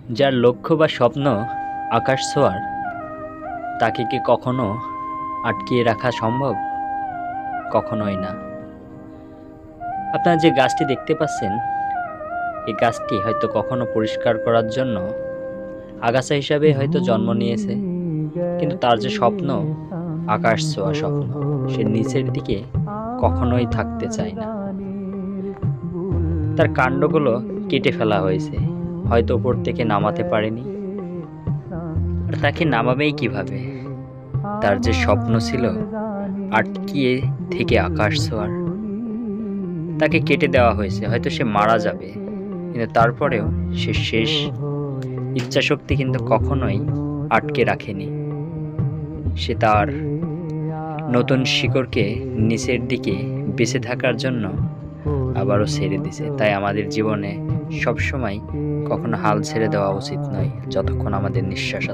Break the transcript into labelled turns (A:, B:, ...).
A: যার লক্ষ্য বা স্বপ্ন আকাশ ছোঁয়ার, তাকে কি কখনো আটকিয়ে রাখা সম্ভব? কখনোই না। আপনারা যে গাছটি দেখতে পাচ্ছেন, এই গাছটি হয়তো কখনো পরিষ্কার করার জন্য আগাছা হিসাবে হয়তো জন্ম নিয়েছে, কিন্তু তার যে স্বপ্ন, আকাশ ছোঁয়া স্বপ্ন, সে নিচের দিকে কখনোই থাকতে চায় না। তার কাণ্ডগুলো কেটে ফেলা হয়েছে, হয়তো উপর থেকে নামাতে পারেনি। আর তাকে নামাবেই কিভাবে? তার যে স্বপ্ন ছিল আটকিয়ে থেকে আকাশ ছোঁয়ার, তাকে কেটে দেওয়া হয়েছে। হয়তো সে মারা যাবে, কিন্তু তারপরেও সে শেষ ইচ্ছাশক্তি কিন্তু কখনোই আটকে রাখেনি। সে তার নতুন শিকড়কে নিচের দিকে বেঁচে থাকার জন্য আবারও ছেড়ে দিছে। তাই আমাদের জীবনে সবসময় কখনো হাল ছেড়ে দেওয়া উচিত নয়, যতক্ষণ আমাদের নিঃশ্বাস আছে।